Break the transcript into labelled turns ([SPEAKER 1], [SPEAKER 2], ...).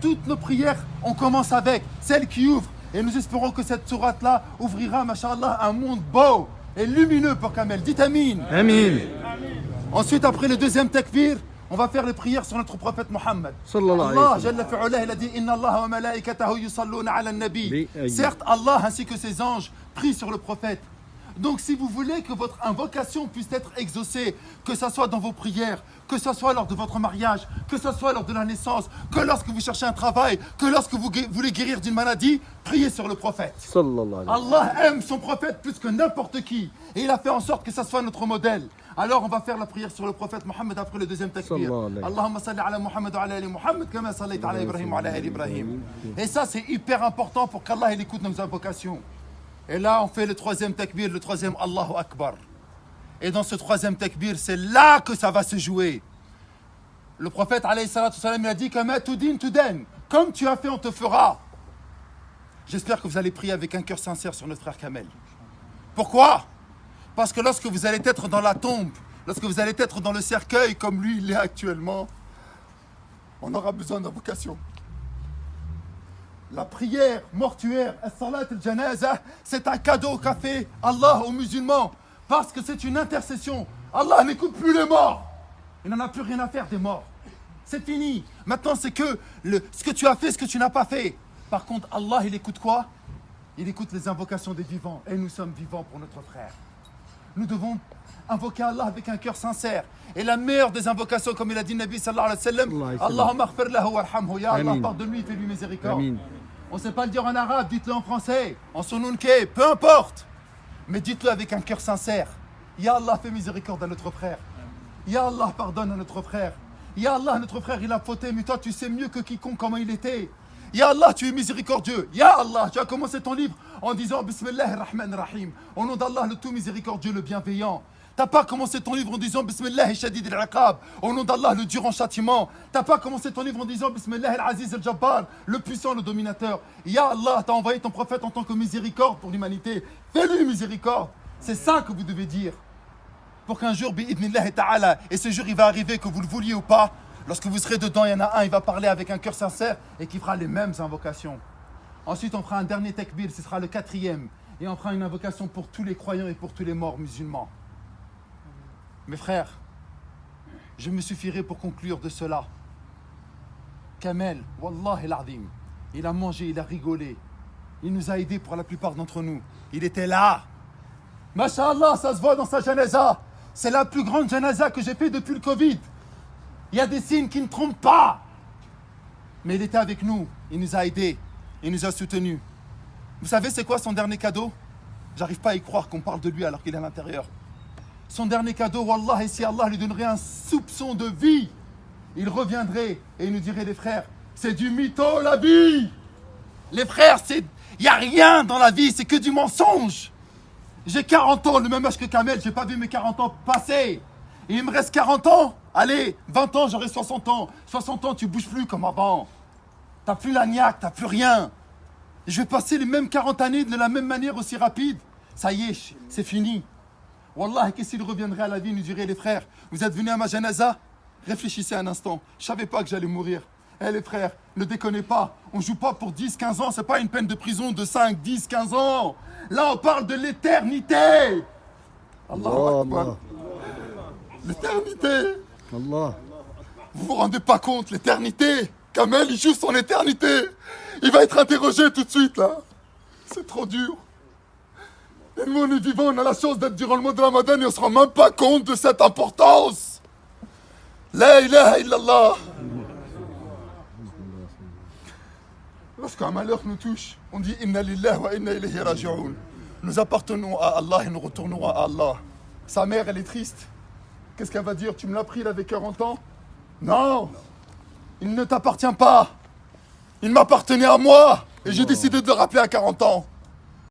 [SPEAKER 1] toutes nos prières, on commence avec celle qui ouvre. Et nous espérons que cette sourate-là ouvrira, masha'Allah, un monde beau et lumineux pour Kamel. Dites Amin.
[SPEAKER 2] Amin.
[SPEAKER 1] Ensuite, après le deuxième takbir, on va faire les prières sur notre prophète Mohammed. Allah, Jalla fi'ulah, il a dit Inna Allah wa malaikatahu yusalluna ala nabi. Certes, Allah ainsi que ses anges prient sur le prophète. Donc si vous voulez que votre invocation puisse être exaucée, que ce soit dans vos prières, que ce soit lors de votre mariage, que ce soit lors de la naissance, que lorsque vous cherchez un travail, que lorsque vous voulez guérir d'une maladie, priez sur le prophète. Allah aime son prophète plus que n'importe qui. Et il a fait en sorte que ça soit notre modèle. Alors on va faire la prière sur le prophète Mohammed après le deuxième takbir. Allahumma salli ala Muhammad wa ala ali Muhammad kama sallayta ala Ibrahim wa ala ali Ibrahim. Et ça c'est hyper important pour qu'Allah il écoute nos invocations. Et là, on fait le troisième takbir, le troisième Allahu Akbar. Et dans ce troisième takbir, c'est là que ça va se jouer. Le prophète, alayhi salatu salam, il a dit comme tu as fait, on te fera. J'espère que vous allez prier avec un cœur sincère sur notre frère Kamel. Pourquoi? Parce que lorsque vous allez être dans la tombe, lorsque vous allez être dans le cercueil, comme lui, il est actuellement, on aura besoin d'invocation. La prière mortuaire, as-salat al-janaza, c'est un cadeau qu'a fait Allah aux musulmans. Parce que c'est une intercession. Allah n'écoute plus les morts. Il n'en a plus rien à faire des morts. C'est fini. Maintenant, c'est que ce que tu as fait, ce que tu n'as pas fait. Par contre, Allah, il écoute quoi? Il écoute les invocations des vivants. Et nous sommes vivants pour notre frère. Nous devons invoquer Allah avec un cœur sincère. Et la meilleure des invocations, comme il a dit Nabi sallallahu alayhi wa sallam, Allahumma aghfir lahu warhamhu. Ya Allah, pardonne-lui, fais-lui miséricorde. Amin. On ne sait pas le dire en arabe, dites-le en français, en sununke, peu importe. Mais dites-le avec un cœur sincère. Ya Allah, fais miséricorde à notre frère. Ya Allah, pardonne à notre frère. Ya Allah, notre frère, il a fauté, mais toi, tu sais mieux que quiconque comment il était. Ya Allah, tu es miséricordieux. Ya Allah, tu as commencé ton livre en disant Bismillahir Rahmanir Rahim. Au nom d'Allah, le tout miséricordieux, le bienveillant. T'as pas commencé ton livre en disant Bismillah shadid al-iqab, au nom d'Allah, le dur en châtiment. T'as pas commencé ton livre en disant Bismillah al-aziz al-jabbar, le puissant, le dominateur. Ya Allah, t'as envoyé ton prophète en tant que miséricorde pour l'humanité. Fais-lui miséricorde. C'est ça que vous devez dire. Pour qu'un jour, bi'idnillah ta'ala, et ce jour il va arriver, que vous le vouliez ou pas, lorsque vous serez dedans, il y en a un, il va parler avec un cœur sincère et qui fera les mêmes invocations. Ensuite, on fera un dernier takbir, ce sera le quatrième. Et on fera une invocation pour tous les croyants et pour tous les morts musulmans. Mes frères, je me suffirai pour conclure de cela. Kamel, Wallah el-Azim, il a mangé, il a rigolé. Il nous a aidés pour la plupart d'entre nous. Il était là. Masha'Allah, ça se voit dans sa janaza. C'est la plus grande janaza que j'ai fait depuis le Covid. Il y a des signes qui ne trompent pas. Mais il était avec nous. Il nous a aidés. Il nous a soutenus. Vous savez c'est quoi son dernier cadeau? J'arrive pas à y croire qu'on parle de lui alors qu'il est à l'intérieur. Son dernier cadeau, Wallah, et si Allah lui donnerait un soupçon de vie, il reviendrait et il nous dirait, les frères, c'est du mytho la vie. Les frères, il n'y a rien dans la vie, c'est que du mensonge. J'ai 40 ans, le même âge que Kamel, j'ai pas vu mes 40 ans passer. Et il me reste 40 ans, allez, 20 ans, j'aurai 60 ans. 60 ans, tu bouges plus comme avant. T'as plus la niaque, t'as plus rien. Et je vais passer les mêmes 40 années de la même manière aussi rapide. Ça y est, c'est fini. Wallah, qu'est-ce qu'il reviendrait à la vie, nous dirait les frères, vous êtes venus à ma janaza? Réfléchissez un instant, je savais pas que j'allais mourir. Eh les frères, ne déconnez pas, on joue pas pour 10, 15 ans, c'est pas une peine de prison de 5, 10, 15 ans. Là, on parle de l'éternité. Allah Akbar. L'éternité. Allah. Vous vous rendez pas compte, l'éternité. Kamel, il joue son éternité. Il va être interrogé tout de suite, là. C'est trop dur. Et nous, on est vivants, on a la chance d'être durant le mois de Ramadan et on se rend même pas compte de cette importance. La ilaha illallah. Lorsqu'un malheur nous touche, on dit Inna lillahi wa inna ilayhi raji'un. Nous appartenons à Allah et nous retournerons à Allah. Sa mère, elle est triste. Qu'est-ce qu'elle va dire? Tu me l'as pris, il avait 40 ans? Non. Il ne t'appartient pas. Il m'appartenait à moi. Et j'ai décidé de le rappeler à 40 ans.